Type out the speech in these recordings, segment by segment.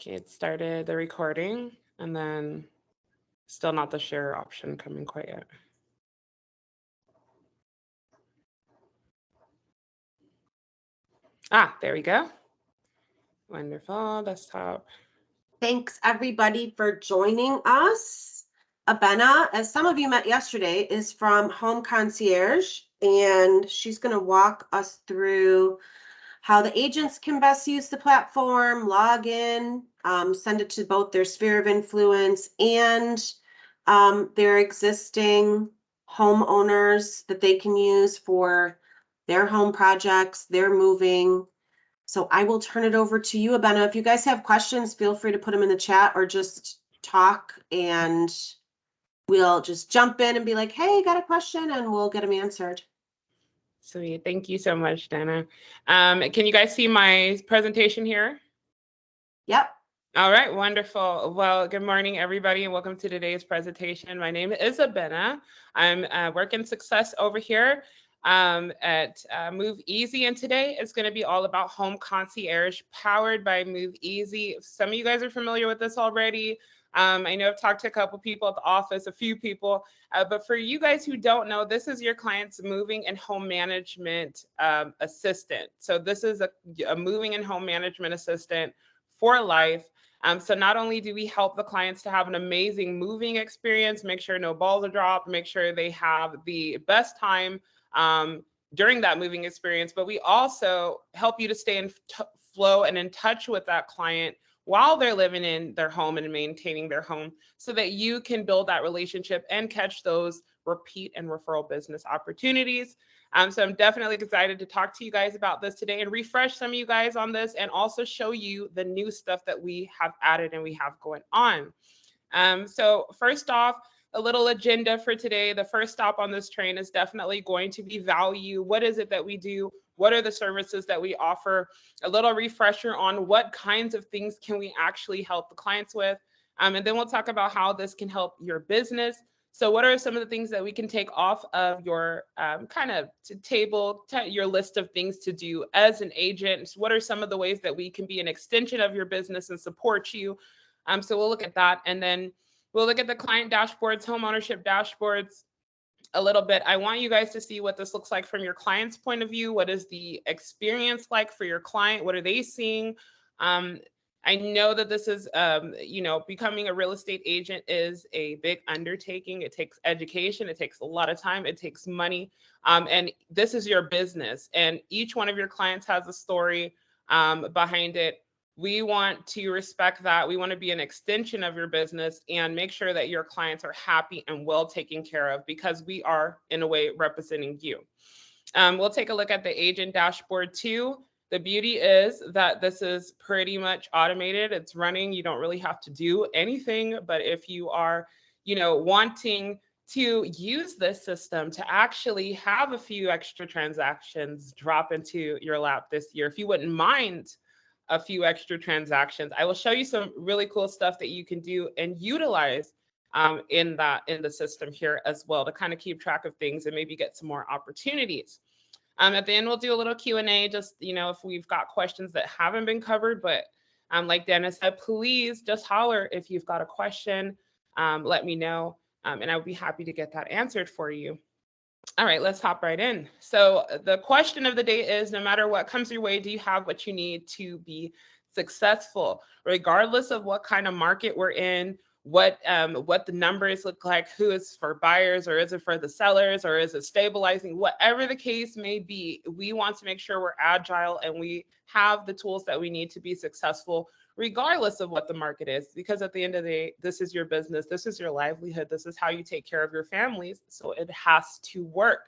Okay, it started the recording and then still not the share option coming quite yet. There we go. Wonderful. Desktop. Thanks everybody for joining us. Abena, as some of you met yesterday, is from Home Concierge, and she's going to walk us through how the agents can best use the platform, log in, send it to both their sphere of influence and their existing homeowners that they can use for their home projects, their moving. So I will turn it over to you, Abena. If you guys have questions, feel free to put them in the chat or just talk and we'll just jump in and be like, hey, got a question, and we'll get them answered. Sweet. Thank you so much, Dana. Can you guys see my presentation here? Yep. All right, wonderful. Well, good morning, everybody, and welcome to today's presentation. My name is Abena. I'm working success over here at Move Easy, and today is going to be all about Home Concierge, powered by Move Easy. Some of you guys are familiar with this already. I know I've talked to a couple people at the office, a few people, but for you guys who don't know, this is your client's moving and home management assistant. So this is a moving and home management assistant for life. So not only do we help the clients to have an amazing moving experience, make sure no balls are dropped, make sure they have the best time during that moving experience, but we also help you to stay in flow and in touch with that client while they're living in their home and maintaining their home so that you can build that relationship and catch those repeat and referral business opportunities. So I'm definitely excited to talk to you guys about this today and refresh some of you guys on this and also show you the new stuff that we have added and we have going on. So first off, a little agenda for today. The first stop on this train is definitely going to be value. What is it that we do? What are the services that we offer? A little refresher on what kinds of things can we actually help the clients with? And then we'll talk about how this can help your business. So what are some of the things that we can take off of your your list of things to do as an agent? What are some of the ways that we can be an extension of your business and support you? So we'll look at that. And then we'll look at the client dashboards, home ownership dashboards a little bit. I want you guys to see what this looks like from your client's point of view. What is the experience like for your client? What are they seeing? I know that this is, becoming a real estate agent is a big undertaking. It takes education. It takes a lot of time. It takes money. And this is your business. And each one of your clients has a story behind it. We want to respect that. We want to be an extension of your business and make sure that your clients are happy and well taken care of because we are, in a way, representing you. We'll take a look at the agent dashboard too. The beauty is that this is pretty much automated. It's running. You don't really have to do anything. But if you are, wanting to use this system to actually have a few extra transactions drop into your lap this year, if you wouldn't mind a few extra transactions, I will show you some really cool stuff that you can do and utilize in the system here as well to kind of keep track of things and maybe get some more opportunities. At the end, we'll do a little Q&A, just, if we've got questions that haven't been covered. But like Dennis said, please just holler if you've got a question. Let me know, and I would be happy to get that answered for you. All right, let's hop right in. So the question of the day is, no matter what comes your way, do you have what you need to be successful? Regardless of what kind of market we're in, what the numbers look like, who is for buyers or is it for the sellers or is it stabilizing? Whatever the case may be, we want to make sure we're agile and we have the tools that we need to be successful regardless of what the market is, because at the end of the day, this is your business, this is your livelihood, this is how you take care of your families, so it has to work.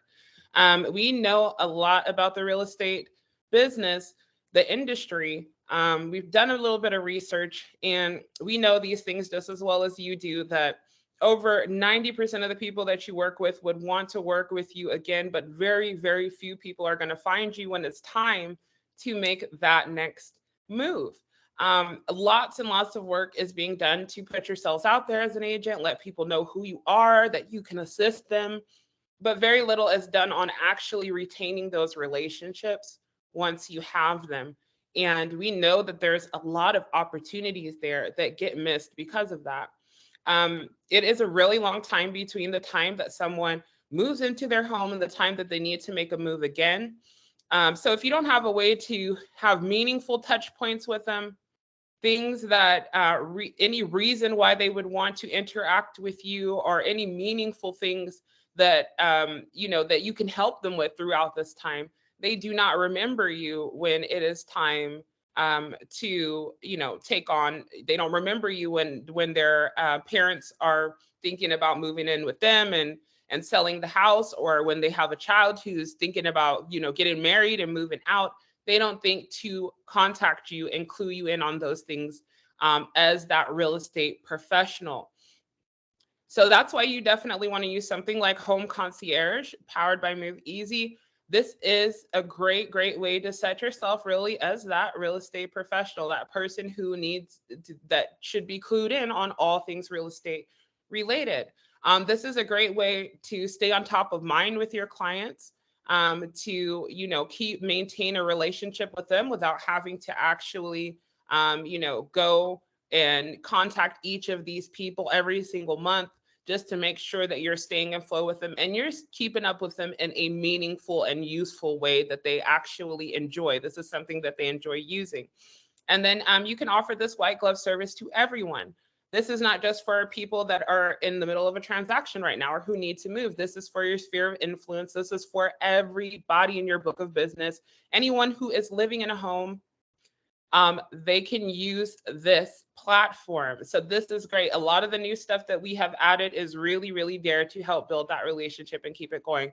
We know a lot about the real estate business, the industry. We've done a little bit of research and we know these things just as well as you do, that over 90% of the people that you work with would want to work with you again, but very, very few people are going to find you when it's time to make that next move. Lots and lots of work is being done to put yourselves out there as an agent, let people know who you are, that you can assist them, but very little is done on actually retaining those relationships once you have them. And we know that there's a lot of opportunities there that get missed because of that. It is a really long time between the time that someone moves into their home and the time that they need to make a move again. So if you don't have a way to have meaningful touch points with them, things that any reason why they would want to interact with you, or any meaningful things that that you can help them with throughout this time, they do not remember you when it is time to take on. They don't remember you when their parents are thinking about moving in with them and selling the house, or when they have a child who's thinking about getting married and moving out. They don't think to contact you and clue you in on those things as that real estate professional. So that's why you definitely want to use something like Home Concierge, powered by Move Easy. This is a great, great way to set yourself really as that real estate professional, that person who that should be clued in on all things real estate related. This is a great way to stay on top of mind with your clients, to maintain a relationship with them without having to actually go and contact each of these people every single month, just to make sure that you're staying in flow with them and you're keeping up with them in a meaningful and useful way that they actually enjoy. This is something that they enjoy using. And then you can offer this white glove service to everyone. This is not just for people that are in the middle of a transaction right now or who need to move. This is for your sphere of influence. This is for everybody in your book of business. Anyone who is living in a home, they can use this platform. So this is great. A lot of the new stuff that we have added is really, really there to help build that relationship and keep it going.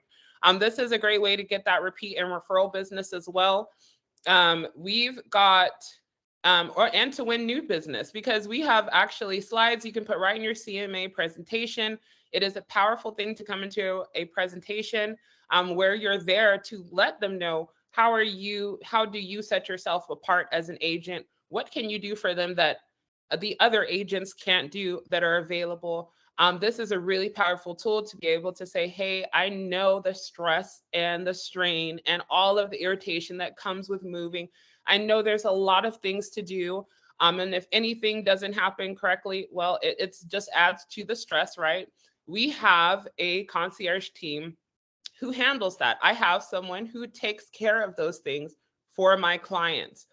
This is a great way to get that repeat and referral business as well. We've got and to win new business, because we have actually slides you can put right in your CMA presentation. It is a powerful thing to come into a presentation where you're there to let them know how do you set yourself apart as an agent? What can you do for them that the other agents can't do that are available? This is a really powerful tool to be able to say, hey, I know the stress and the strain and all of the irritation that comes with moving. I know there's a lot of things to do. And if anything doesn't happen correctly, well, it's just adds to the stress, right? We have a concierge team who handles that. I have someone who takes care of those things for my clients.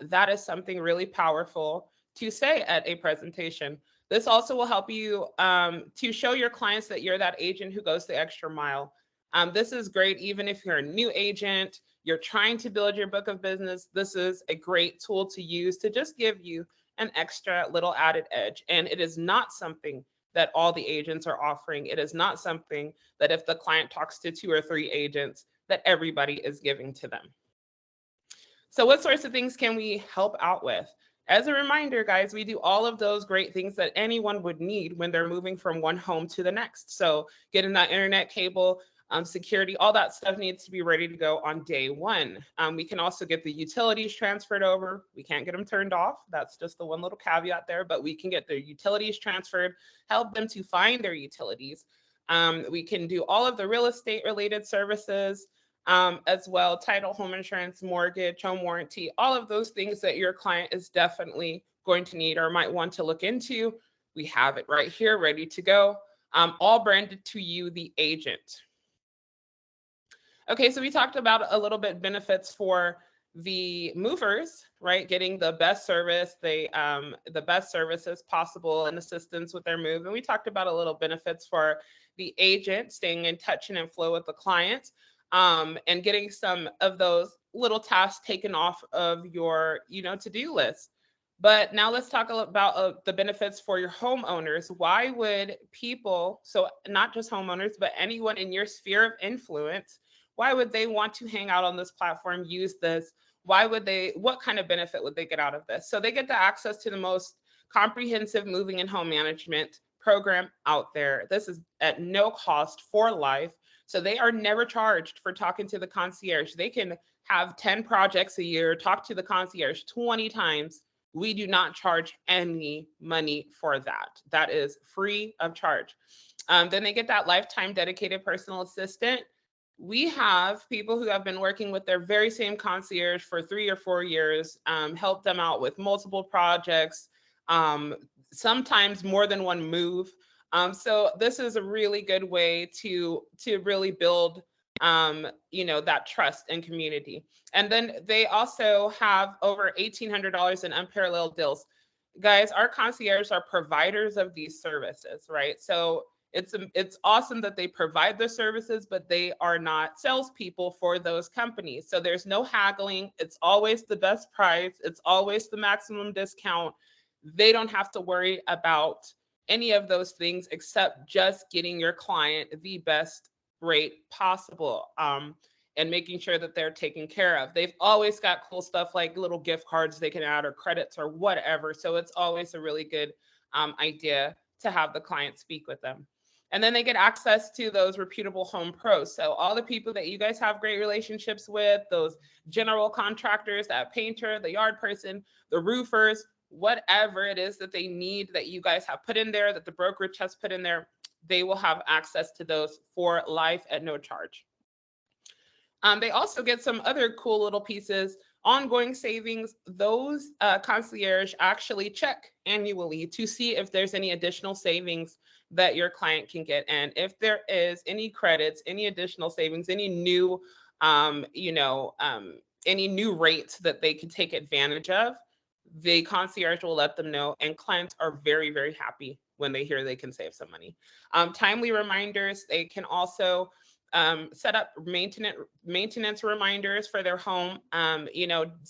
That is something really powerful to say at a presentation. This also will help you to show your clients that you're that agent who goes the extra mile. This is great even if you're a new agent, you're trying to build your book of business. This is a great tool to use to just give you an extra little added edge. And it is not something that all the agents are offering. It is not something that if the client talks to 2 or 3 agents, that everybody is giving to them. So what sorts of things can we help out with? As a reminder, guys, we do all of those great things that anyone would need when they're moving from one home to the next. So getting that internet cable, security, all that stuff needs to be ready to go on day one. We can also get the utilities transferred over. We can't get them turned off. That's just the one little caveat there, but we can get their utilities transferred, help them to find their utilities. We can do all of the real estate related services as well, title, home insurance, mortgage, home warranty, all of those things that your client is definitely going to need or might want to look into. We have it right here, ready to go, all branded to you, the agent. Okay, so we talked about a little bit benefits for the movers, right? Getting the best service, the best services possible and assistance with their move. And we talked about a little benefits for the agent, staying in touch and in flow with the client, and getting some of those little tasks taken off of your, to-do list. But now let's talk about the benefits for your homeowners. Why would people, so not just homeowners, but anyone in your sphere of influence, why would they want to hang out on this platform, use this? What kind of benefit would they get out of this? So they get the access to the most comprehensive moving and home management program out there. This is at no cost for life. So they are never charged for talking to the concierge. They can have 10 projects a year, talk to the concierge 20 times. We do not charge any money for that. That is free of charge. Then they get that lifetime dedicated personal assistant. we have people who have been working with their very same concierge for 3 or 4 years, help them out with multiple projects, um, sometimes more than one move. So this is a really good way to really build, that trust and community. And then they also have over $1,800 in unparalleled deals. Guys, our concierges are providers of these services, right? So it's awesome that they provide the services, but they are not salespeople for those companies. So there's no haggling. It's always the best price. It's always the maximum discount. They don't have to worry about any of those things except just getting your client the best rate possible. And making sure that they're taken care of. They've always got cool stuff like little gift cards they can add or credits or whatever. So it's always a really good idea to have the client speak with them. And then they get access to those reputable home pros. So all the people that you guys have great relationships with, those general contractors, that painter, the yard person, the roofers, whatever it is that they need that you guys have put in there, that the brokerage has put in there, they will have access to those for life at no charge. They also get some other cool little pieces, ongoing savings. Those concierge actually check annually to see if there's any additional savings that your client can get. And if there is any credits, any additional savings, any new, any new rates that they can take advantage of, the concierge will let them know. And clients are very, very happy when they hear they can save some money. Timely reminders, they can also set up maintenance reminders for their home.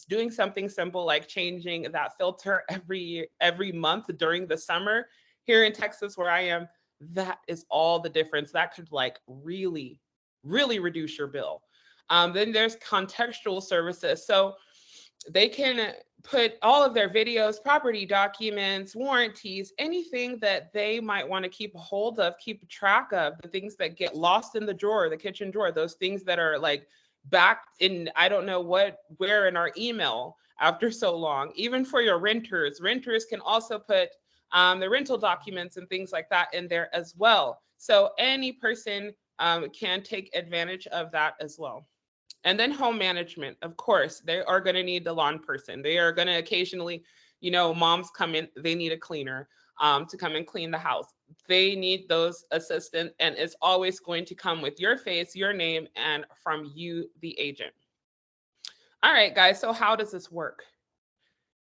Doing something simple like changing that filter every month during the summer here in Texas, where I am, that is all the difference. That could really, really reduce your bill. Then there's contextual services. So they can put all of their videos, property documents, warranties, anything that they might want to keep a hold of, keep track of, the things that get lost in the drawer, the kitchen drawer, those things that are back in, I don't know where in our email after so long. Even for your renters can also put the rental documents and things like that in there as well. So any person can take advantage of that as well. And then home management, of course, they are going to need the lawn person. They are going to occasionally, moms come in, they need a cleaner to come and clean the house. They need those assistants, and it's always going to come with your face, your name, and from you, the agent. All right, guys, so how does this work?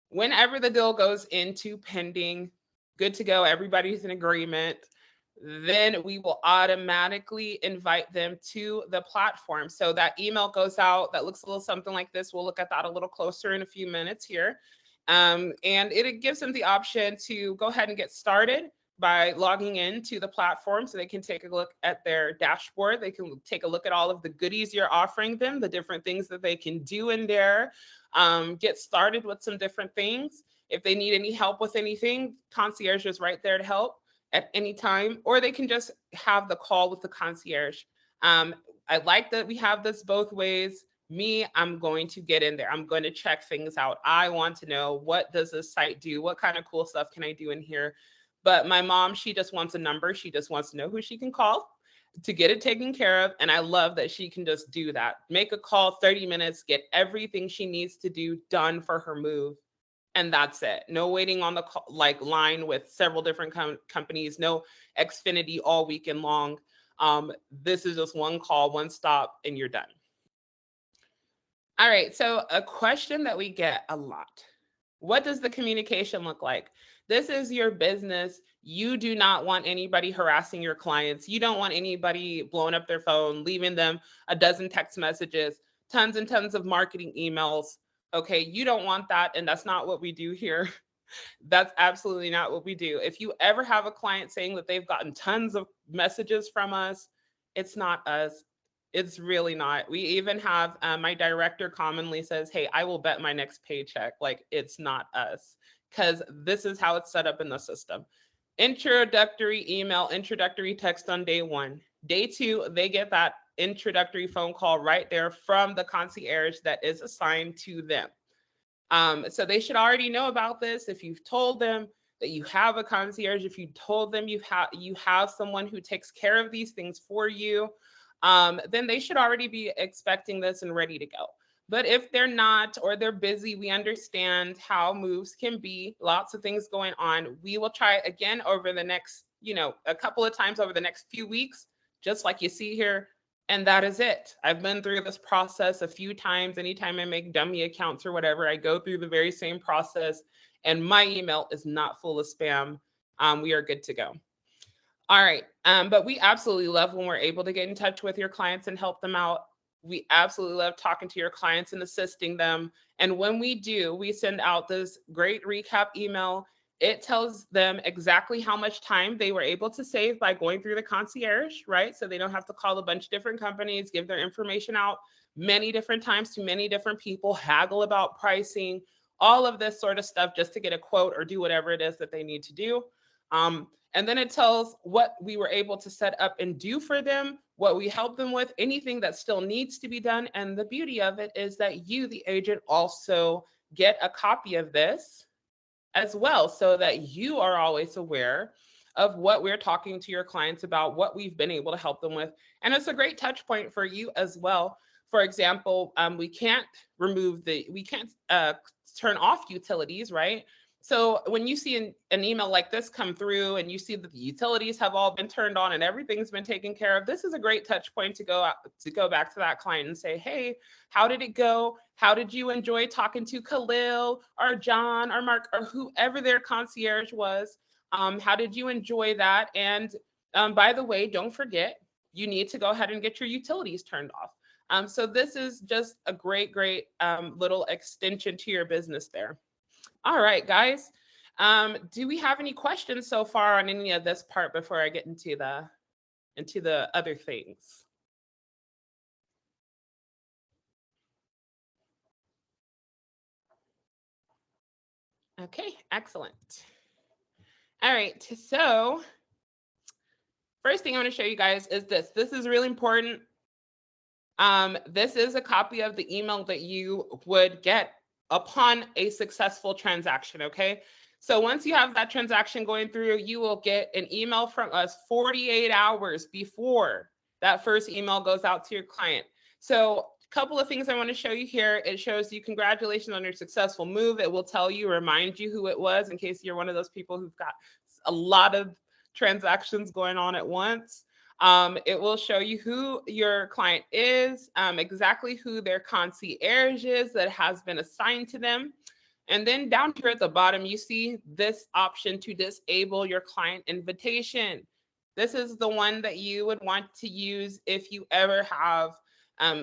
Whenever the deal goes into pending, good to go, everybody's in agreement, then we will automatically invite them to the platform. So that email goes out that looks a little something like this. We'll look at that a little closer in a few minutes here. And it gives them the option to go ahead and get started by logging into the platform so they can take a look at their dashboard. They can take a look at all of the goodies you're offering them, the different things that they can do in there, get started with some different things. If they need any help with anything, concierge is right there to help at any time, or they can just have the call with the concierge. I like that we have this both ways. Me, I'm going to get in there. I'm going to check things out. I want to know, what does this site do? What kind of cool stuff can I do in here? But my mom, she just wants a number. She just wants to know who she can call to get it taken care of. And I love that she can just do that. Make a call, 30 minutes, get everything she needs to do done for her move. And that's it. No waiting on the line with several different companies. No Xfinity all weekend long. This is just one call, one stop, and you're done. All right. So a question that we get a lot: what does the communication look like? This is your business. You do not want anybody harassing your clients. You don't want anybody blowing up their phone, leaving them a dozen text messages, tons and tons of marketing emails. Okay, you don't want that, and that's not what we do here. That's absolutely not what we do. If you ever have a client saying that they've gotten tons of messages from us, it's not us. It's really not. We even have my director commonly says, "Hey, I will bet my next paycheck." It's not us, because this is how it's set up in the system. Introductory email, introductory text on day 1. Day 2, they get that introductory phone call right there from the concierge that is assigned to them. So they should already know about this. If you've told them that you have a concierge, if you told them you have someone who takes care of these things for you, then they should already be expecting this and ready to go. But if they're not, or they're busy, we understand how moves can be, lots of things going on. We will try again over the next, a couple of times over the next few weeks, just like you see here. And that is it. I've been through this process a few times. Anytime I make dummy accounts or whatever, I go through the very same process, and my email is not full of spam. We are good to go. All right. But we absolutely love when we're able to get in touch with your clients and help them out. We absolutely love talking to your clients and assisting them. And when we do, we send out this great recap email. It tells them exactly how much time they were able to save by going through the concierge, right? So they don't have to call a bunch of different companies, give their information out many different times to many different people, haggle about pricing, all of this sort of stuff just to get a quote or do whatever it is that they need to do. And then it tells what we were able to set up and do for them, what we help them with, anything that still needs to be done. And the beauty of it is that you, the agent, also get a copy of this as well, so that you are always aware of what we're talking to your clients about, what we've been able to help them with. And it's a great touch point for you as well. For example, we can't turn off utilities, right? So when you see an email like this come through and you see that the utilities have all been turned on and everything's been taken care of, this is a great touch point to go back to that client and say, hey, how did it go? How did you enjoy talking to Khalil or John or Mark or whoever their concierge was? How did you enjoy that? And by the way, don't forget, you need to go ahead and get your utilities turned off. So this is just a great little extension to your business there. All right, guys. Do we have any questions so far on any of this part before I get into the other things? Okay, excellent. All right, so first thing I want to show you guys is this. This is really important. This is a copy of the email that you would get upon a successful transaction, okay? So once you have that transaction going through, you will get an email from us 48 hours before that first email goes out to your client. So a couple of things I want to show you here. It shows you congratulations on your successful move. It will tell you, remind you who it was in case you're one of those people who've got a lot of transactions going on at once. It will show you who your client is, exactly who their concierge is that has been assigned to them. And then down here at the bottom, you see this option to disable your client invitation. This is the one that you would want to use if you ever have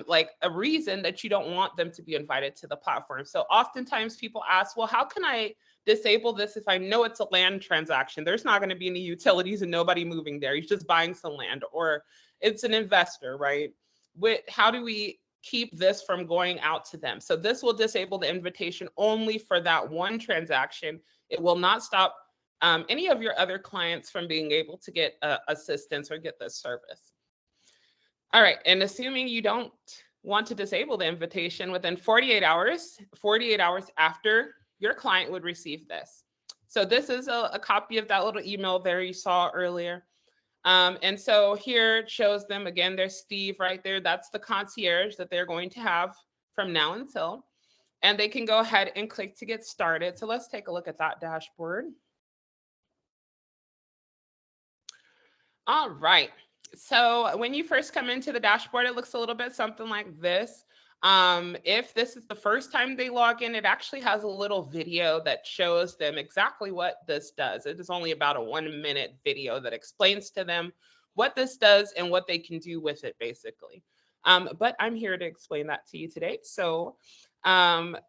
like a reason that you don't want them to be invited to the platform. So oftentimes people ask, well, how can I disable this if I know it's a land transaction? There's not going to be any utilities and nobody moving there. He's just buying some land, or it's an investor, right? How do we keep this from going out to them? So this will disable the invitation only for that one transaction. It will not stop any of your other clients from being able to get assistance or get this service. All right, and assuming you don't want to disable the invitation, within 48 hours after, your client would receive this. So this is a copy of that little email there you saw earlier. And so here it shows them, again, there's Steve right there. That's the concierge that they're going to have from now until. And they can go ahead and click to get started. So let's take a look at that dashboard. All right. So when you first come into the dashboard, it looks a little bit something like this. If this is the first time they log in, it actually has a little video that shows them exactly what this does. It is only about a 1-minute video that explains to them what this does and what they can do with it, basically. But I'm here to explain that to you today. So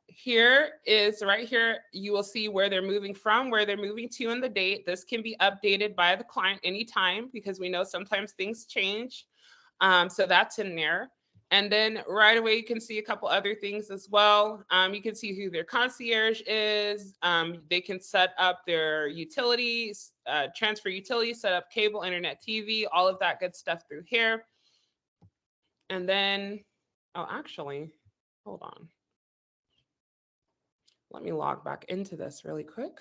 here is right here, you will see where they're moving from, where they're moving to, and the date. This can be updated by the client anytime because we know sometimes things change. So that's in there. And then right away, you can see a couple other things as well. You can see who their concierge is. They can set up their utilities, transfer utilities, set up cable, internet, TV, all of that good stuff through here. And then, oh, actually, hold on. Let me log back into this really quick.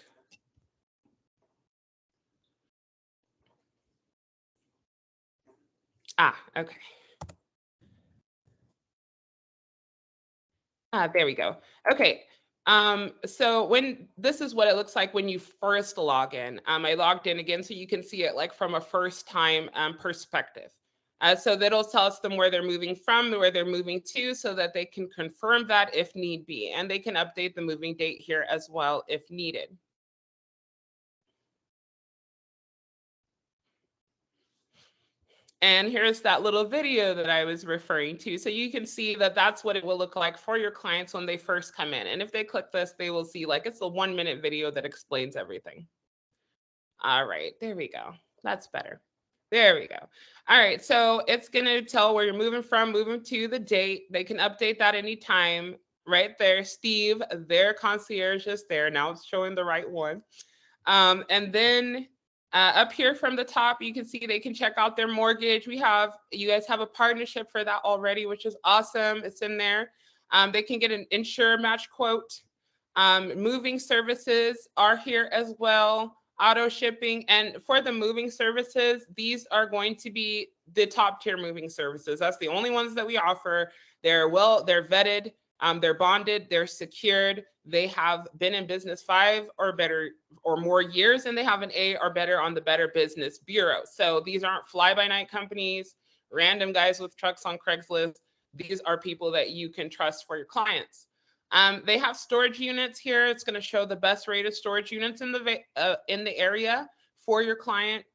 Okay. There we go. Okay. So when this is what it looks like when you first log in. I logged in again so you can see it like from a first time perspective. So that'll tell us them where they're moving from, where they're moving to, so that they can confirm that if need be. And they can update the moving date here as well if needed. And here's that little video that I was referring to. So you can see that that's what it will look like for your clients when they first come in. And if they click this, they will see like it's a 1-minute video that explains everything. All right, there we go. That's better. There we go. All right, so it's going to tell where you're moving from, moving to, the date. They can update that anytime. Right there, Steve, their concierge is there. Now it's showing the right one. And then up here from the top, you can see they can check out their mortgage. You guys have a partnership for that already, which is awesome. It's in there. They can get an insure match quote. Moving services are here as well. Auto shipping. And for the moving services, these are going to be the top tier moving services. That's the only ones that we offer. They're vetted. They're bonded, they're secured, they have been in business 5 or better or more years, and they have an A or better on the Better Business Bureau. So these aren't fly-by-night companies, random guys with trucks on Craigslist. These are people that you can trust for your clients. They have storage units here. It's going to show the best rated storage units in the area for your client.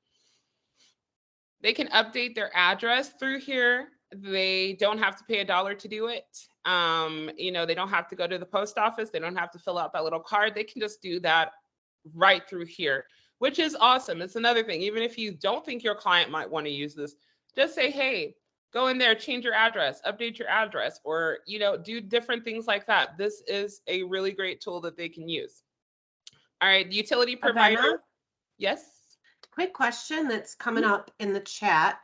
They can update their address through here. They don't have to pay $1 to do it. They don't have to go to the post office. They don't have to fill out that little card. They can just do that right through here, which is awesome. It's another thing. Even if you don't think your client might want to use this, just say, hey, go in there, change your address, update your address, or, do different things like that. This is a really great tool that they can use. All right, the utility provider. Avena? Yes. Quick question that's coming up in the chat.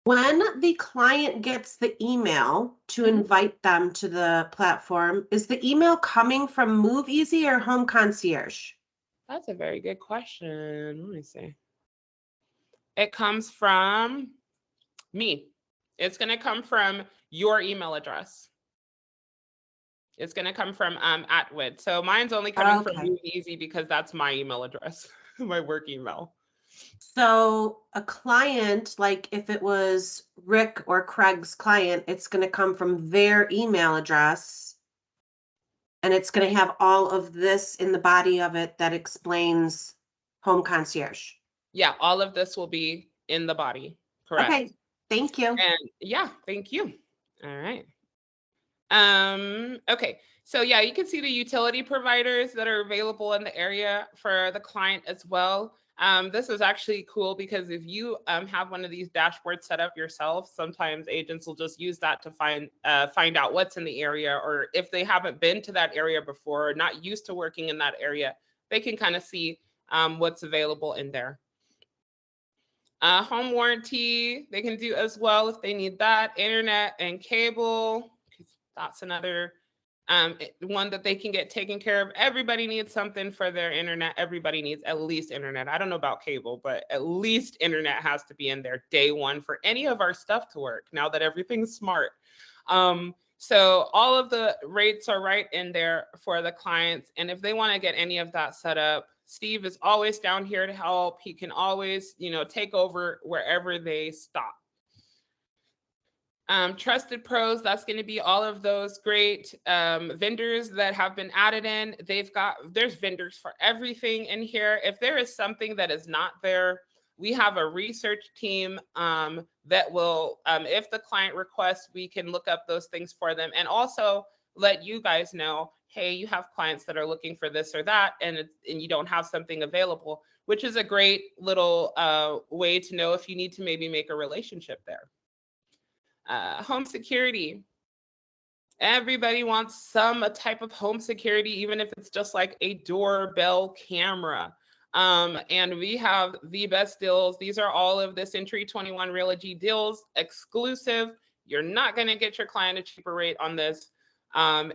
When the client gets the email to invite them to the platform, is the email coming from Move Easy or Home Concierge? That's a very good question. Let me see. It comes from me. It's going to come from your email address. It's going to come from Atwood. So mine's only coming from Move Easy because that's my email address, my work email. So a client, like if it was Rick or Craig's client, it's going to come from their email address. And it's going to have all of this in the body of it that explains Home Concierge. Yeah, all of this will be in the body. Correct. Okay, thank you. And yeah, thank you. All right. Okay, so yeah, you can see the utility providers that are available in the area for the client as well. This is actually cool because if you have one of these dashboards set up yourself, sometimes agents will just use that to find out what's in the area, or if they haven't been to that area before, or not used to working in that area, they can kind of see what's available in there. Home warranty, they can do as well if they need that. Internet and cable, that's another one that they can get taken care of. Everybody needs something for their internet. Everybody needs at least internet. I don't know about cable, but at least internet has to be in there day one for any of our stuff to work now that everything's smart. So all of the rates are right in there for the clients. And if they want to get any of that set up, Steve is always down here to help. He can always, take over wherever they stop. Trusted pros, that's going to be all of those great vendors that have been added in. There's vendors for everything in here. If there is something that is not there, we have a research team that will, if the client requests, we can look up those things for them and also let you guys know, hey, you have clients that are looking for this or that, and you don't have something available, which is a great little way to know if you need to maybe make a relationship there. Home security. Everybody wants some type of home security, even if it's just like a doorbell camera. And we have the best deals. These are all of the Century 21 Realogy deals, exclusive. You're not going to get your client a cheaper rate on this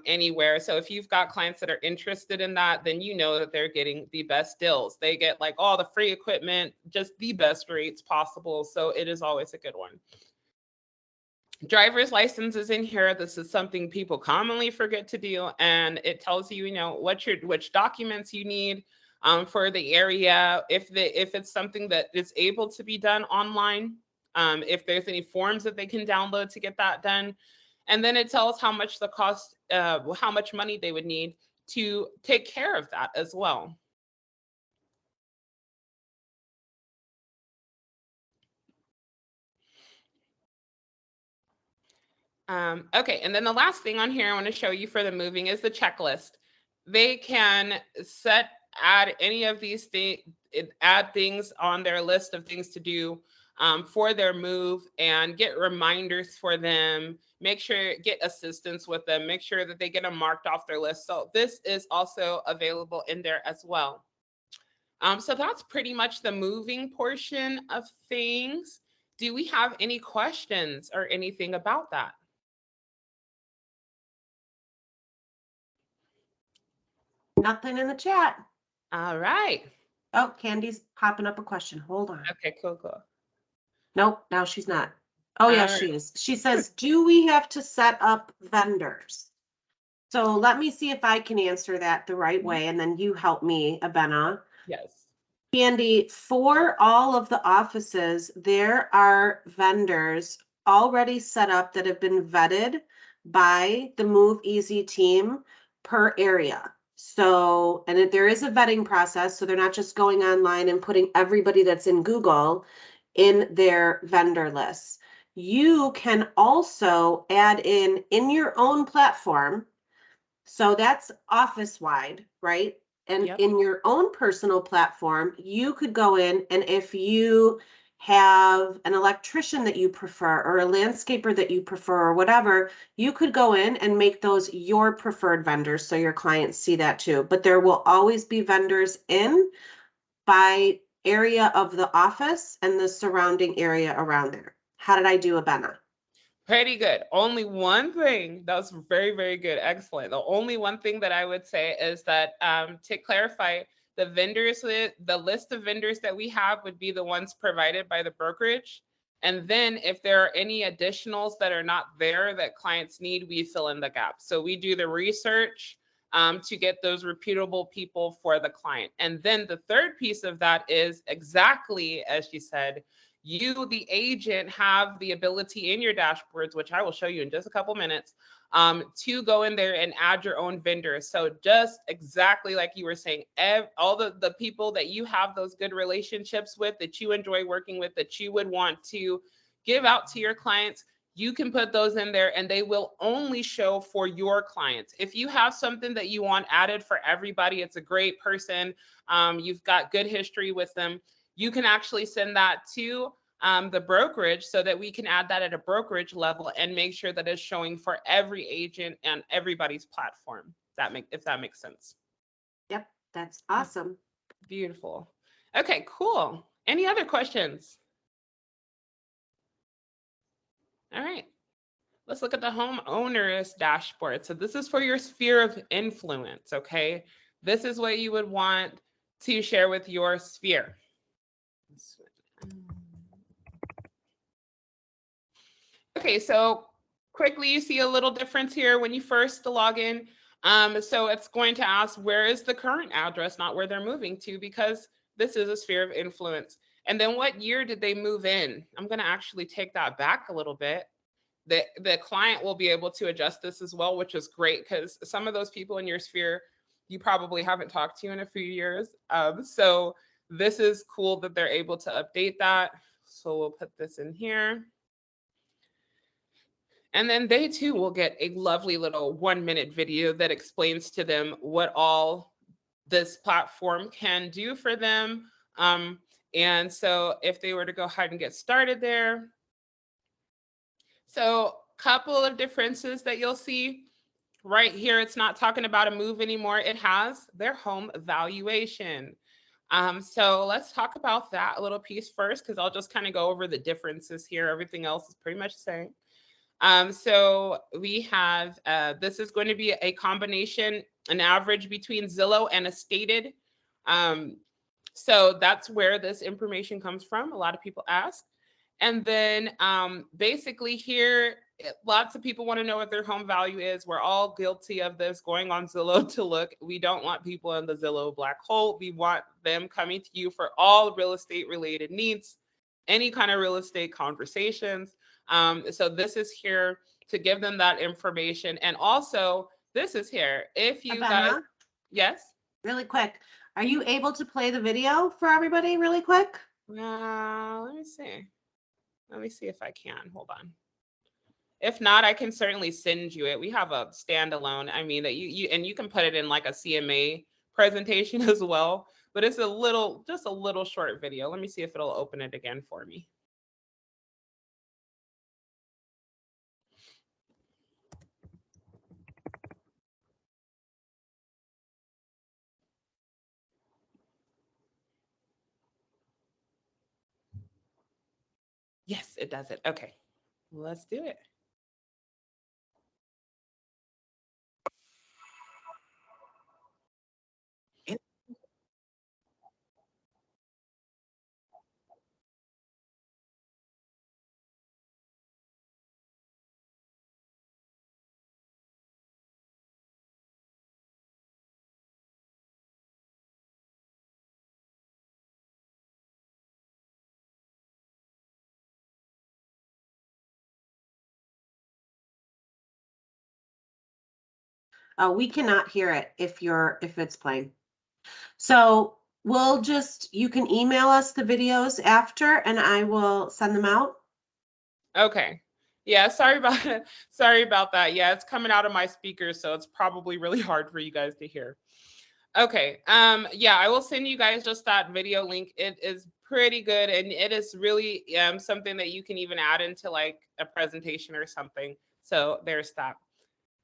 anywhere. So if you've got clients that are interested in that, then you know that they're getting the best deals. They get like all the free equipment, just the best rates possible. So it is always a good one. Driver's license is in here. This is something people commonly forget to do, and it tells you, which documents you need for the area. If it's something that is able to be done online, if there's any forms that they can download to get that done, and then it tells how much the cost, how much money they would need to take care of that as well. Okay, and then the last thing on here I want to show you for the moving is the checklist. They can add any of these things, add things on their list of things to do for their move, and get reminders for them, get assistance with them, make sure that they get them marked off their list. So this is also available in there as well. So that's pretty much the moving portion of things. Do we have any questions or anything about that? Nothing in the chat. All right. Oh, Candy's popping up a question. Hold on. Okay, cool. Nope, now she's not. Oh, yeah, she is. She says, do we have to set up vendors? So let me see if I can answer that the right way, and then you help me, Abena. Yes. Candy, for all of the offices, there are vendors already set up that have been vetted by the Move Easy team per area. So, and there is a vetting process, so they're not just going online and putting everybody that's in Google in their vendor lists. You can also add in your own platform. So that's office-wide, right? And Yep. in your own personal platform, you could go in, and if you have an electrician that you prefer or a landscaper that you prefer or whatever, you could go in and make those your preferred vendors so your clients see that too. But there will always be vendors in by area of the office and the surrounding area around there. How did I do, Abena? Pretty good. Only one thing. That was very, very good. Excellent. The only one thing that I would say is that to clarify, the list of vendors that we have would be the ones provided by the brokerage. And then if there are any additionals that are not there that clients need, we fill in the gap. So we do the research to get those reputable people for the client. And then the third piece of that is exactly as you said, you, the agent, have the ability in your dashboards, which I will show you in just a couple minutes, to go in there and add your own vendors. So just exactly like you were saying, all the people that you have those good relationships with, that you enjoy working with, that you would want to give out to your clients, you can put those in there and they will only show for your clients. If you have something that you want added for everybody, it's a great person, you've got good history with them, you can actually send that to the brokerage so that we can add that at a brokerage level and make sure that it's showing for every agent and everybody's platform. If that makes sense. Yep, that's awesome. Beautiful. Okay, cool. Any other questions? All right. Let's look at the homeowner's dashboard. So this is for your sphere of influence, okay? This is what you would want to share with your sphere. Okay, so quickly you see a little difference here when you first log in. So it's going to ask where is the current address, not where they're moving to, because this is a sphere of influence. And then what year did they move in? I'm going to actually take that back a little bit. The client will be able to adjust this as well, which is great because some of those people in your sphere you probably haven't talked to in a few years. So this is cool that they're able to update that. So we'll put this in here. And then they too will get a lovely little 1-minute video that explains to them what all this platform can do for them. And so if they were to go ahead and get started there. So couple of differences that you'll see right here. It's not talking about a move anymore. It has their home valuation. So let's talk about that a little piece first, because I'll just kind of go over the differences here. Everything else is pretty much the same. So we have, this is going to be a combination, an average between Zillow and a stated. So that's where this information comes from. A lot of people ask. And then basically here, Lots of people want to know what their home value is. We're all guilty of this, going on Zillow to look. We don't want people in the Zillow black hole. We want them coming to you for all real estate related needs, any kind of real estate conversations. So this is here to give them that information. And also, this is here. If you guys, Abena, yes? really quick, are you able to play the video for everybody really quick? Let me see. Let me see if I can. Hold on. If not, I can certainly send you it. We have a standalone. I mean, that you and you can put it in like a CMA presentation as well. But it's just a little short video. Let me see if it'll open it again for me. Yes, it does it. Okay, let's do it. We cannot hear it if it's playing. So you can email us the videos after and I will send them out. Okay. Yeah, sorry about it. Sorry about that. Yeah, it's coming out of my speakers, so it's probably really hard for you guys to hear. Okay. Yeah, I will send you guys just that video link. It is pretty good, and it is really something that you can even add into like a presentation or something. So there's that.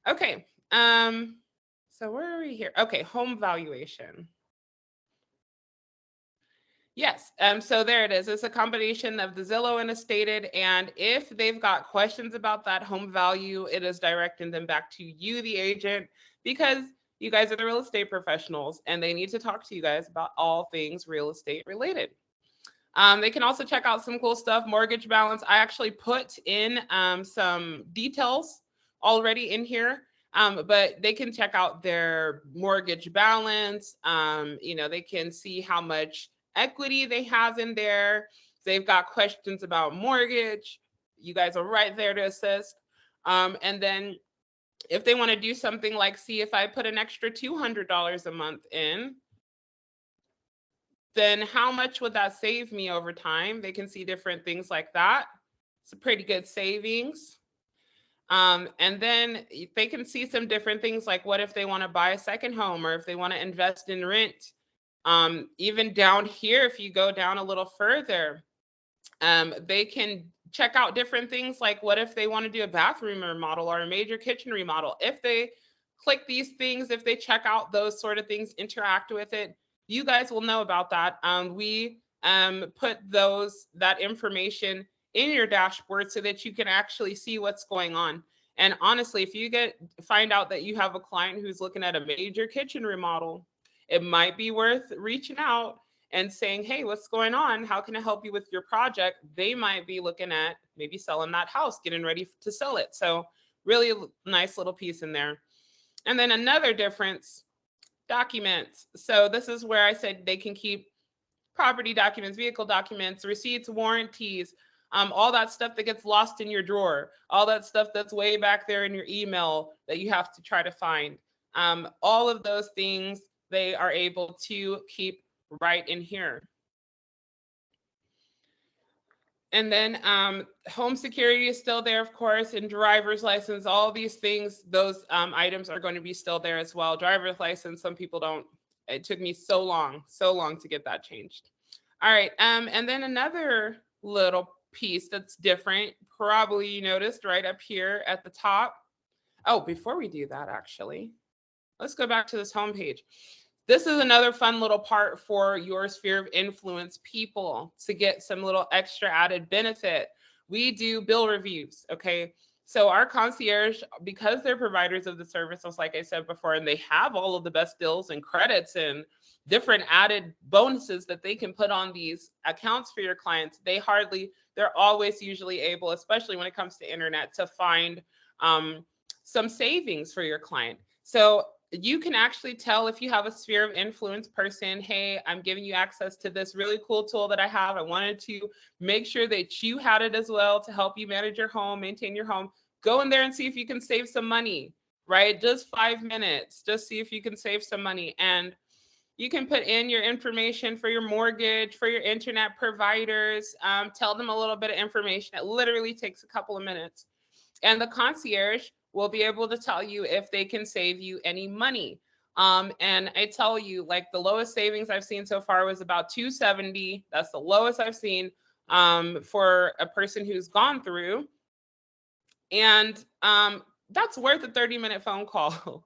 Okay. So where are we here? Okay, home valuation. Yes. So there it is. It's a combination of the Zillow and Estated. And if they've got questions about that home value, it is directing them back to you, the agent, because you guys are the real estate professionals and they need to talk to you guys about all things real estate related. They can also check out some cool stuff. Mortgage balance. I actually put in some details already in here. But they can check out their mortgage balance. They can see how much equity they have in there. They've got questions about mortgage. You guys are right there to assist. And then if they want to do something like see if I put an extra $200 a month in, then how much would that save me over time? They can see different things like that. It's a pretty good savings. And then they can see some different things like what if they want to buy a second home or if they want to invest in rent. Even down here, if you go down a little further, they can check out different things like what if they want to do a bathroom remodel or a major kitchen remodel. If they click these things, if they check out those sort of things, interact with it, you guys will know about that. We put that information in your dashboard so that you can actually see what's going on. And honestly, if you find out that you have a client who's looking at a major kitchen remodel, it might be worth reaching out and saying, hey, what's going on? How can I help you with your project? They might be looking at maybe selling that house, getting ready to sell it. So really nice little piece in there. And then another difference, documents. So this is where I said they can keep property documents, vehicle documents, receipts, warranties, all that stuff that gets lost in your drawer, all that stuff that's way back there in your email that you have to try to find. All of those things they are able to keep right in here. And then home security is still there, of course, and driver's license, all these things, those items are going to be still there as well. Driver's license, some people don't. It took me so long to get that changed. All right. And then another little piece that's different, probably you noticed right up here at the top. Oh, before we do that, actually, let's go back to this homepage. This is another fun little part for your sphere of influence people to get some little extra added benefit. We do bill reviews, okay? So our concierge, because they're providers of the services, like I said before, and they have all of the best deals and credits and different added bonuses that they can put on these accounts for your clients, they're always usually able, especially when it comes to internet, to find um, some savings for your client. So you can actually tell if you have a sphere of influence person, hey, I'm giving you access to this really cool tool that I have. I wanted to make sure that you had it as well to help you manage your home, maintain your home. Go in there and see if you can save some money, right? Just 5 minutes, just see if you can save some money. And you can put in your information for your mortgage, for your internet providers, tell them a little bit of information. It literally takes a couple of minutes. And the concierge will be able to tell you if they can save you any money. And I tell you, like the lowest savings I've seen so far was about 270. That's the lowest I've seen for a person who's gone through. And that's worth a 30-minute phone call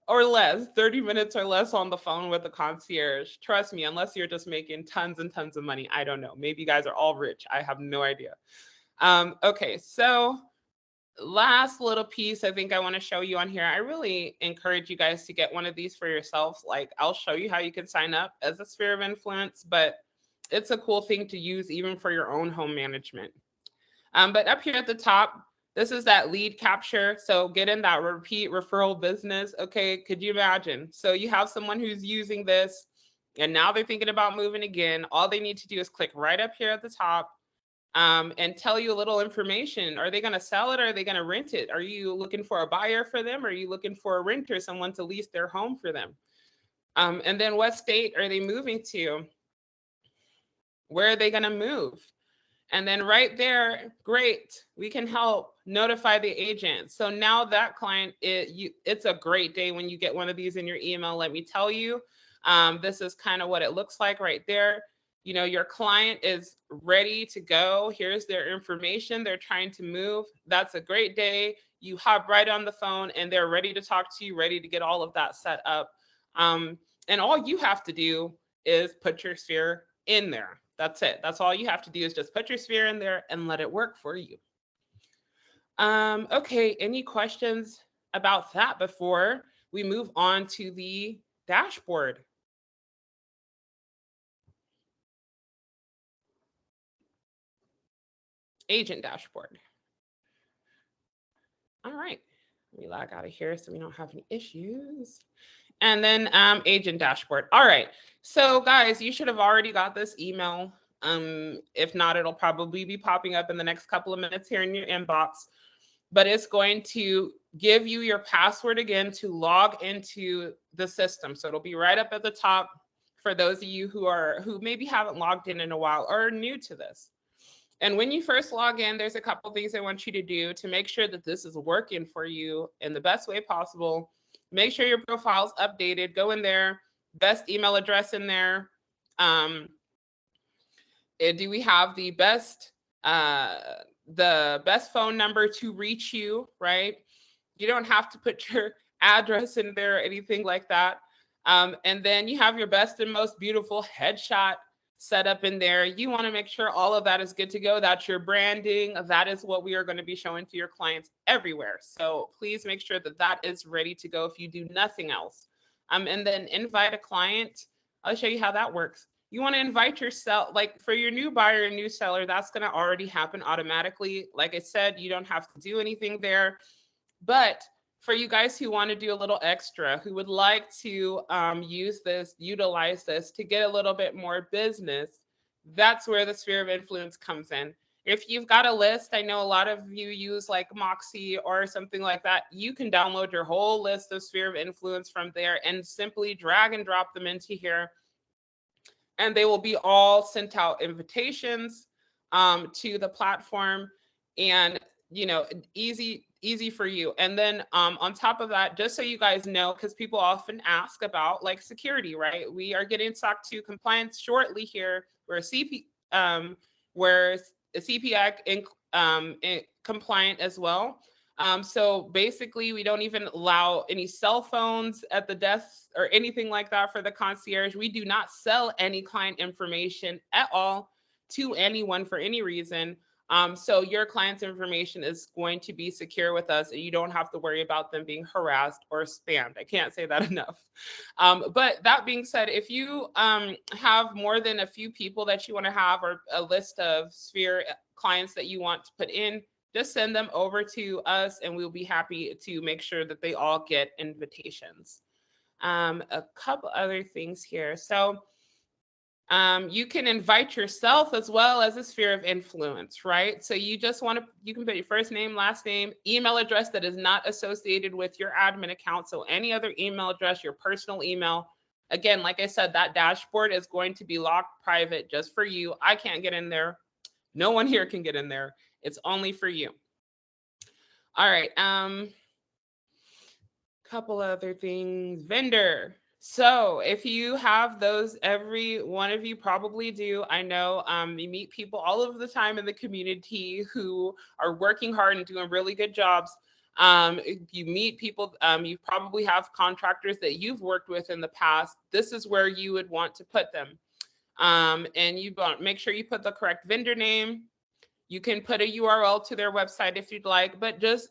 or less, 30 minutes or less on the phone with the concierge. Trust me, unless you're just making tons and tons of money. I don't know. Maybe you guys are all rich. I have no idea. Okay, so last little piece I think I want to show you on here. I really encourage you guys to get one of these for yourselves. Like I'll show you how you can sign up as a sphere of influence, but it's a cool thing to use even for your own home management. But up here at the top, this is that lead capture. So get in that repeat referral business. Okay, could you imagine? So you have someone who's using this and now they're thinking about moving again. All they need to do is click right up here at the top and tell you a little information. Are they going to sell it? Or are they going to rent it? Are you looking for a buyer for them? Or are you looking for a renter, someone to lease their home for them? And then what state are they moving to? Where are they going to move? And then right there, great, we can help notify the agent. So now that client, it's a great day when you get one of these in your email. Let me tell you, this is kind of what it looks like right there. You know, your client is ready to go. Here's their information. They're trying to move. That's a great day. You hop right on the phone and they're ready to talk to you, ready to get all of that set up. And all you have to do is put your sphere in there. That's it. That's all you have to do is just put your sphere in there and let it work for you. Okay, any questions about that before we move on to the dashboard? Agent dashboard. All right, let me log out of here so we don't have any issues. And then agent dashboard. All right, so guys, you should have already got this email. If not, it'll probably be popping up in the next couple of minutes here in your inbox. But it's going to give you your password again to log into the system. So it'll be right up at the top for those of you who maybe haven't logged in a while or are new to this. And when you first log in, there's a couple things I want you to do to make sure that this is working for you in the best way possible. Make sure your profile's updated. Go in there, best email address in there. Do we have the best phone number to reach you, right? You don't have to put your address in there or anything like that. And then you have your best and most beautiful headshot set up in there. You want to make sure all of that is good to go. That's your branding. That is what we are going to be showing to your clients everywhere. So please make sure that that is ready to go if you do nothing else. And then invite a client. I'll show you how that works. You want to invite yourself, like for your new buyer and new seller, that's going to already happen automatically. Like I said, you don't have to do anything there. But for you guys who want to do a little extra, who would like to utilize this to get a little bit more business, that's where the sphere of influence comes in. If you've got a list, I know a lot of you use like Moxie or something like that. You can download your whole list of sphere of influence from there and simply drag and drop them into here. And they will be all sent out invitations to the platform, and easy for you. And then on top of that, just so you guys know, because people often ask about like security, right? We are getting SOC 2 compliance shortly here. We're CPI compliant as well. So basically, we don't even allow any cell phones at the desk or anything like that for the concierge. We do not sell any client information at all to anyone for any reason. So your client's information is going to be secure with us, and you don't have to worry about them being harassed or spammed. I can't say that enough. But that being said, if you have more than a few people that you want to have, or a list of Sphere clients that you want to put in, just send them over to us, and we'll be happy to make sure that they all get invitations. A couple other things here. So you can invite yourself as well as a sphere of influence, right? So you just want to, you can put your first name, last name, email address that is not associated with your admin account. So any other email address, your personal email. Again, like I said, that dashboard is going to be locked private just for you. I can't get in there. No one here can get in there. It's only for you. All right. Couple other things. Vendor. So if you have those, every one of you probably do. I know you meet people all over the time in the community who are working hard and doing really good jobs. You meet people, you probably have contractors that you've worked with in the past. This is where you would want to put them. And you want make sure you put the correct vendor name. You can put a URL to their website if you'd like, but just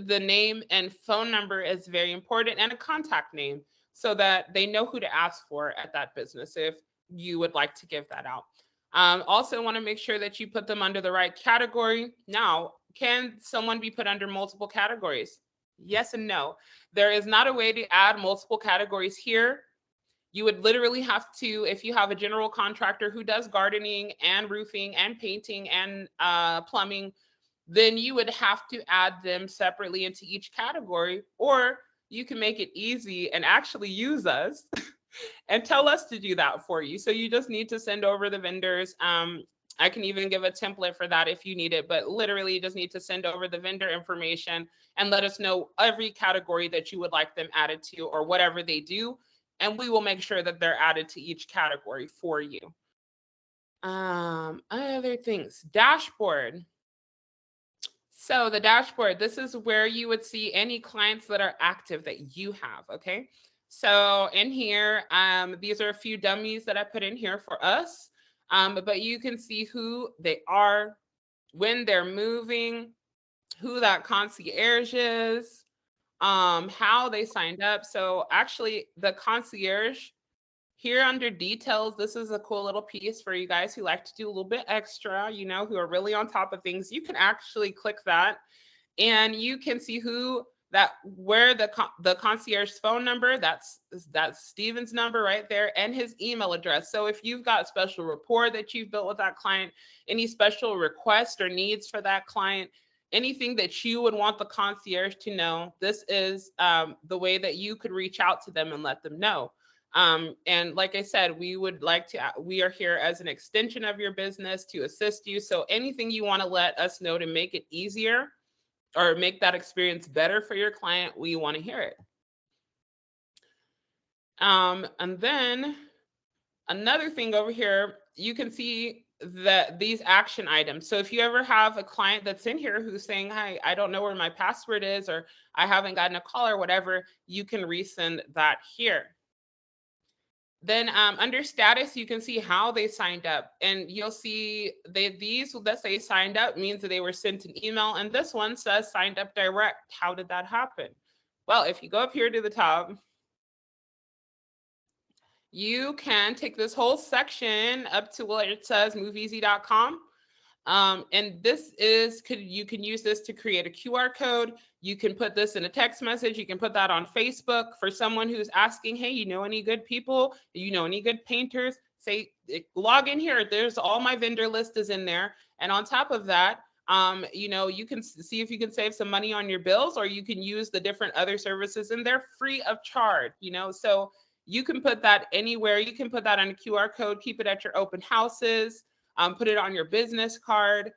the name and phone number is very important, and a contact name, so that they know who to ask for at that business if you would like to give that out. Also want to make sure that you put them under the right category. Now, can someone be put under multiple categories? Yes and no. There is not a way to add multiple categories here. You would literally have to, if you have a general contractor who does gardening and roofing and painting and plumbing, then you would have to add them separately into each category. Or you can make it easy and actually use us and tell us to do that for you. So you just need to send over the vendors. I can even give a template for that if you need it, but literally you just need to send over the vendor information and let us know every category that you would like them added to, or whatever they do. And we will make sure that they're added to each category for you. Other things, dashboard. So the dashboard, this is where you would see any clients that are active that you have, okay? So in here, these are a few dummies that I put in here for us, but you can see who they are, when they're moving, who that concierge is, how they signed up. So actually the concierge, here under details, this is a cool little piece for you guys who like to do a little bit extra, you know, who are really on top of things. You can actually click that and you can see where the concierge's phone number, that's Steven's number right there, and his email address. So if you've got special rapport that you've built with that client, any special requests or needs for that client, anything that you would want the concierge to know, this is the way that you could reach out to them and let them know. And like I said, we are here as an extension of your business to assist you. So anything you want to let us know to make it easier or make that experience better for your client, we want to hear it. And then another thing over here, you can see that these action items. So if you ever have a client that's in here who's saying, hi, I don't know where my password is, or I haven't gotten a call or whatever, you can resend that here. Then under status, you can see how they signed up, and you'll see these that say signed up means that they were sent an email, and this one says signed up direct. How did that happen? Well, if you go up here to the top, you can take this whole section up to where it says moveeasy.com. And this is, you can use this to create a QR code. You can put this in a text message. You can put that on Facebook for someone who's asking, hey, you know any good people? You know any good painters? Say, log in here. There's all my vendor list is in there. And on top of that, you know, you can see if you can save some money on your bills, or you can use the different other services, and they're free of charge, you know, so you can put that anywhere. You can put that on a QR code, keep it at your open houses, put it on your business card.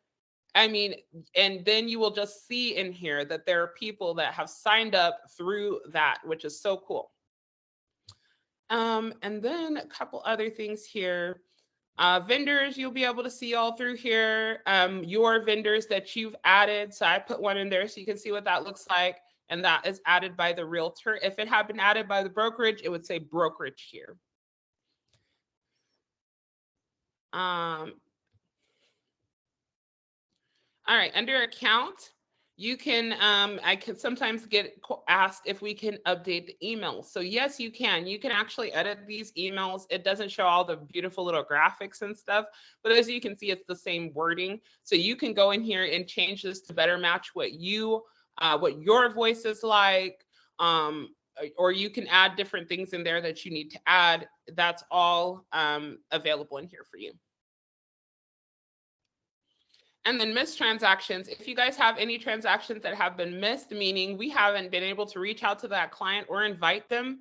I mean, and then you will just see in here that there are people that have signed up through that, which is so cool. And then a couple other things here. Vendors, you'll be able to see all through here, your vendors that you've added. So I put one in there so you can see what that looks like. And that is added by the realtor. If it had been added by the brokerage, it would say brokerage here. All right, under account, you can, I can sometimes get asked if we can update the emails. So yes, you can. You can actually edit these emails. It doesn't show all the beautiful little graphics and stuff, but as you can see, it's the same wording. So you can go in here and change this to better match what your voice is like, or you can add different things in there that you need to add. That's all available in here for you. And then missed transactions. If you guys have any transactions that have been missed, meaning we haven't been able to reach out to that client or invite them,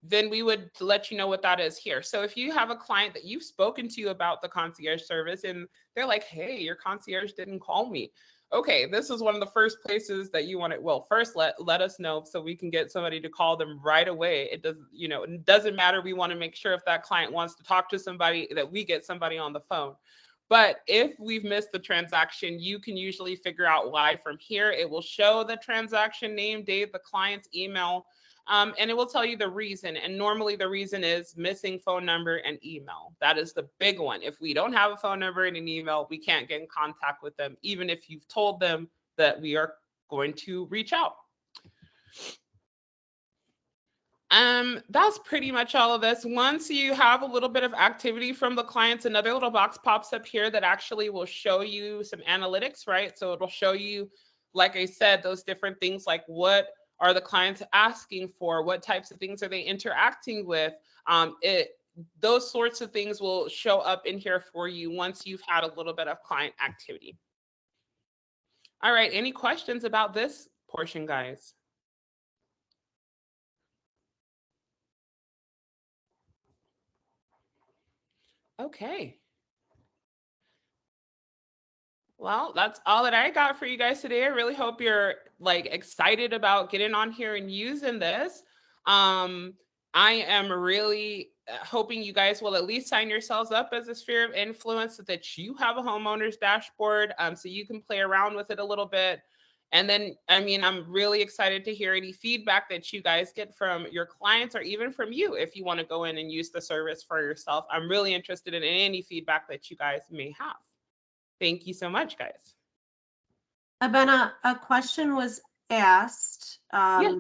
then we would let you know what that is here. So if you have a client that you've spoken to about the concierge service and they're like, hey, your concierge didn't call me. Okay, this is one of the first places that you want it. Well, first let us know so we can get somebody to call them right away. It doesn't matter. We want to make sure if that client wants to talk to somebody that we get somebody on the phone. But if we've missed the transaction, you can usually figure out why from here. It will show the transaction name, date, the client's email, and it will tell you the reason. And normally the reason is missing phone number and email. That is the big one. If we don't have a phone number and an email, we can't get in contact with them, even if you've told them that we are going to reach out. That's pretty much all of this. Once you have a little bit of activity from the clients, another little box pops up here that actually will show you some analytics, right? So it'll show you, like I said, those different things like what are the clients asking for? What types of things are they interacting with? Those sorts of things will show up in here for you once you've had a little bit of client activity. All right, any questions about this portion, guys? Okay. Well, that's all that I got for you guys today. I really hope you're like excited about getting on here and using this. I am really hoping you guys will at least sign yourselves up as a sphere of influence so that you have a homeowner's dashboard, so you can play around with it a little bit. And then, I mean, I'm really excited to hear any feedback that you guys get from your clients or even from you if you want to go in and use the service for yourself. I'm really interested in any feedback that you guys may have. Thank you so much, guys. Abena, a question was asked. Yeah.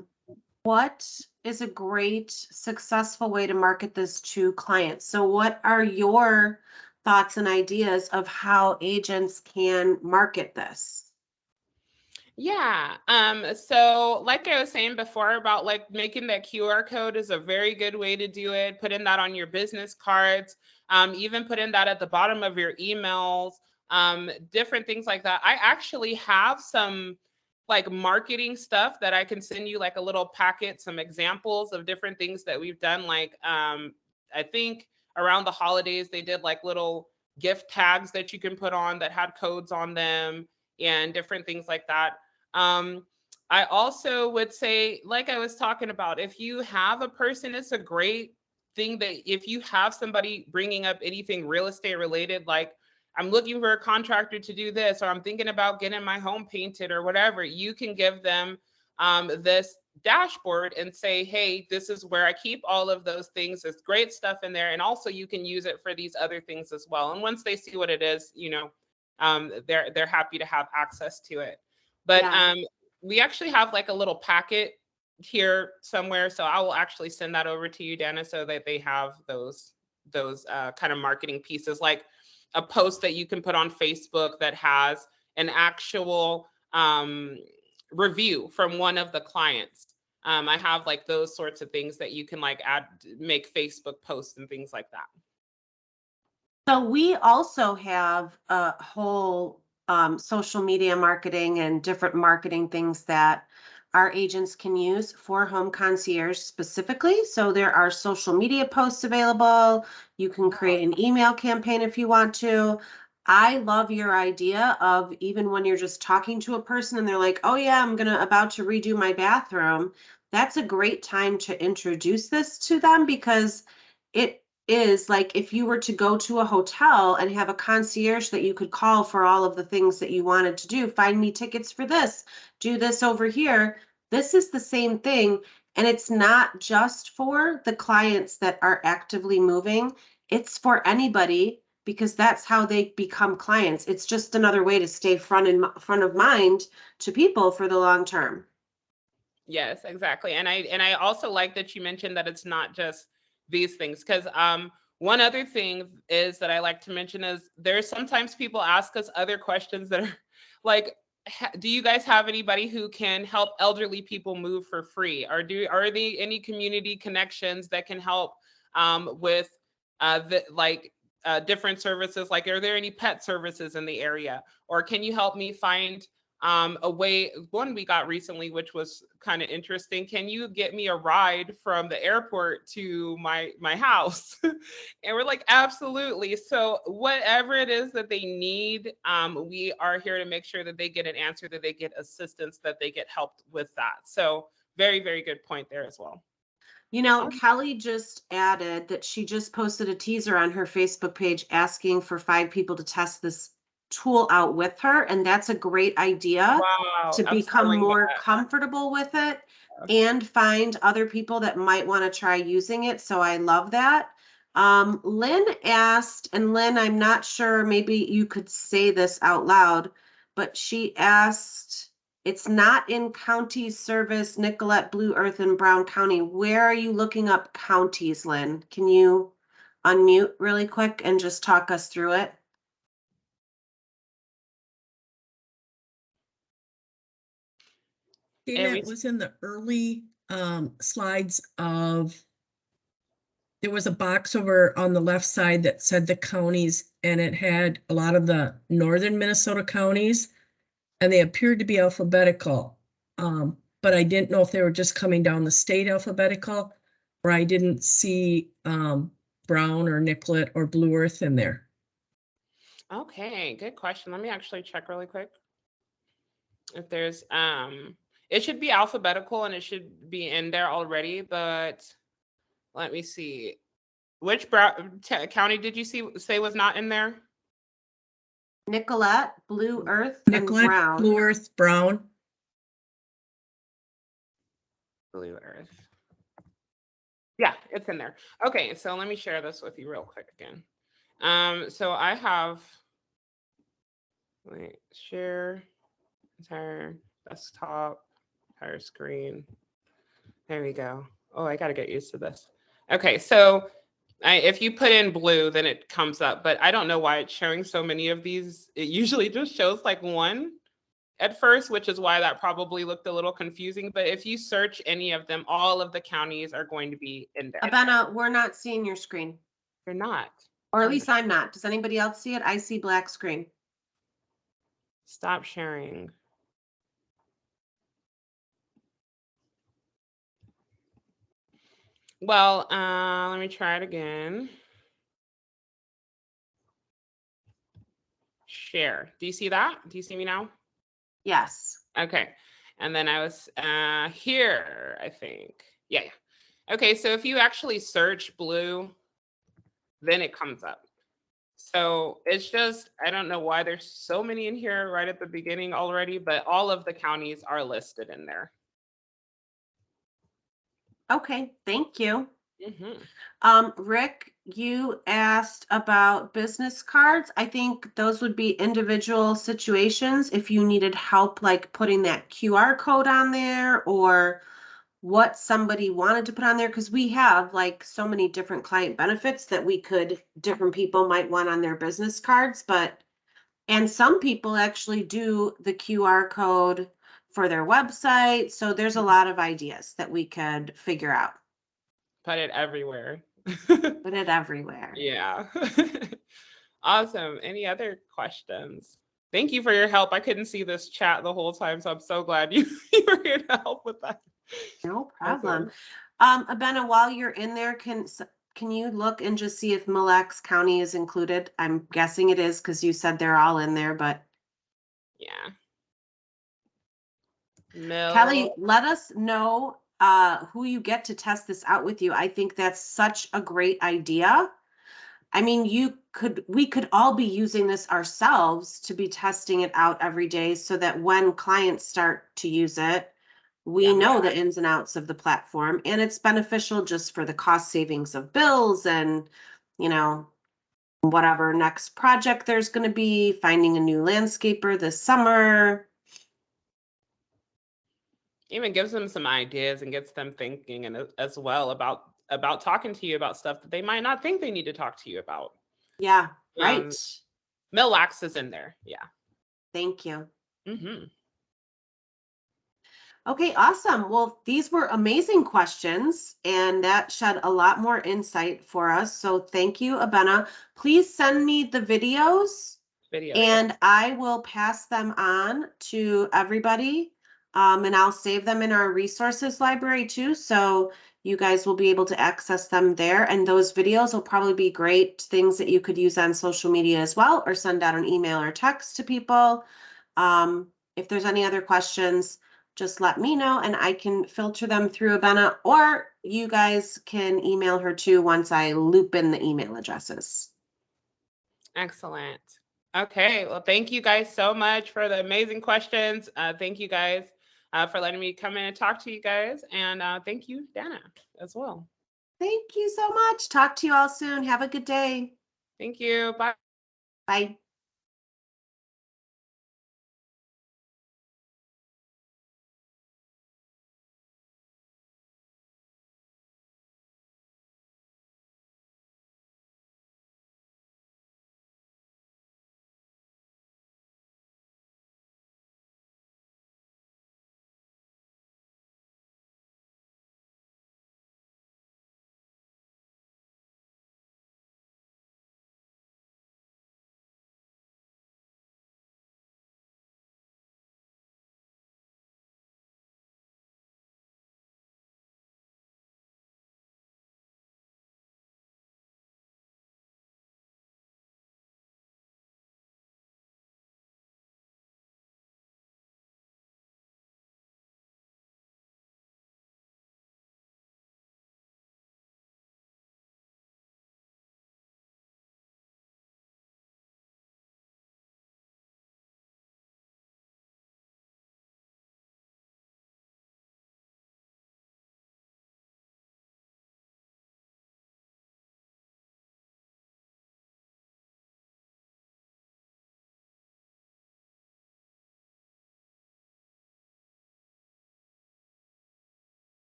What is a great, successful way to market this to clients? So what are your thoughts and ideas of how agents can market this? Yeah. So like I was saying before about like making that QR code is a very good way to do it. Putting that on your business cards, even putting that at the bottom of your emails, different things like that. I actually have some like marketing stuff that I can send you, like a little packet, some examples of different things that we've done. Like I think around the holidays they did like little gift tags that you can put on that had codes on them and different things like that. I also would say, like I was talking about, if you have a person, it's a great thing that if you have somebody bringing up anything real estate related, like I'm looking for a contractor to do this, or I'm thinking about getting my home painted or whatever, you can give them this dashboard and say, hey, this is where I keep all of those things. There's great stuff in there. And also you can use it for these other things as well. And once they see what it is, they're happy to have access to it. But Yeah. we actually have like a little packet here somewhere. So I will actually send that over to you, Dana, so that they have those kind of marketing pieces, like a post that you can put on Facebook that has an actual review from one of the clients. I have like those sorts of things that you can like make Facebook posts and things like that. So we also have a whole social media marketing and different marketing things that our agents can use for Home Concierge specifically. So there are social media posts available. You can create an email campaign if you want to. I love your idea of even when you're just talking to a person and they're like, oh yeah, I'm about to redo my bathroom. That's a great time to introduce this to them, because it is like if you were to go to a hotel and have a concierge that you could call for all of the things that you wanted to do, find me tickets for this, do this over here. This is the same thing. And it's not just for the clients that are actively moving, it's for anybody because that's how they become clients. It's just another way to stay front of mind to people for the long term. Yes, exactly. And I also like that you mentioned that it's not just these things, because one other thing is that I like to mention is there's sometimes people ask us other questions that are like, do you guys have anybody who can help elderly people move for free, or are there any community connections that can help with different services, like are there any pet services in the area, or can you help me find a way. One we got recently, which was kind of interesting, can you get me a ride from the airport to my house? And we're like, absolutely. So whatever it is that they need, we are here to make sure that they get an answer, that they get assistance, that they get helped with that. So very, very good point there as well. You know, Kelly just added that she just posted a teaser on her Facebook page asking for 5 people to test this tool out with her. And that's a great idea Wow, to I'm become stealing more that. comfortable with it and find other people that might want to try using it. So I love that. Lynn asked, and Lynn, I'm not sure, maybe you could say this out loud, but she asked, it's not in county service, Nicollet, Blue Earth, and Brown County. Where are you looking up counties, Lynn? Can you unmute really quick and just talk us through it? Dana, it was in the early slides of, there was a box over on the left side that said the counties, and it had a lot of the northern Minnesota counties, and they appeared to be alphabetical. But I didn't know if they were just coming down the state alphabetical, or I didn't see Brown or Nicollet or Blue Earth in there. Okay, good question. Let me actually check really quick. If there's it should be alphabetical and it should be in there already, but let me see. Which county did you say was not in there? Nicollet, Blue Earth, Nicollet, and Brown. Blue Earth, Brown. Blue Earth. Yeah, it's in there. Okay, so let me share this with you real quick again. So I have, wait, share entire desktop, entire screen. There we go. Oh, I got to get used to this. Okay, so if you put in blue, then it comes up, but I don't know why it's showing so many of these. It usually just shows like one at first, which is why that probably looked a little confusing. But if you search any of them, all of the counties are going to be in there. Abena, we're not seeing your screen. You're not. Or at least I'm not. Does anybody else see it? I see black screen. Stop sharing. Well, let me try it again. Share. Do you see that? Do you see me now? Yes. Okay. And then I was here, I think. Yeah. Okay, so if you actually search blue, then it comes up. So it's just, I don't know why there's so many in here right at the beginning already, but all of the counties are listed in there. Okay, thank you. Mm-hmm. Rick, you asked about business cards. I think those would be individual situations if you needed help, like putting that QR code on there or what somebody wanted to put on there, because we have like so many different client benefits that different people might want on their business cards, and some people actually do the QR code for their website. So there's a lot of ideas that we could figure out. Put it everywhere. Put it everywhere. Yeah. Awesome. Any other questions? Thank you for your help. I couldn't see this chat the whole time, so I'm so glad you were here to help with that. No problem. Abena, while you're in there, can you look and just see if Mille Lacs County is included? I'm guessing it is because you said they're all in there, but yeah. Kelly, let us know who you get to test this out with you. I think that's such a great idea. I mean, we could all be using this ourselves to be testing it out every day so that when clients start to use it, we know the ins and outs of the platform, and it's beneficial just for the cost savings of bills and, whatever next project there's going to be, finding a new landscaper this summer. Even gives them some ideas and gets them thinking, and as well about talking to you about stuff that they might not think they need to talk to you about. Yeah, right. Mil Wax is in there. Yeah. Thank you. Mm-hmm. Okay, awesome. Well, these were amazing questions, and that shed a lot more insight for us. So thank you, Abena. Please send me the videos, and I will pass them on to everybody. And I'll save them in our resources library too, so you guys will be able to access them there. And those videos will probably be great things that you could use on social media as well, or send out an email or text to people. If there's any other questions, just let me know and I can filter them through Abena, or you guys can email her too once I loop in the email addresses. Excellent. Okay. Well, thank you guys so much for the amazing questions. Thank you guys for letting me come in and talk to you guys. And thank you, Dana, as well. Thank you so much. Talk to you all soon. Have a good day. Thank you. Bye. Bye.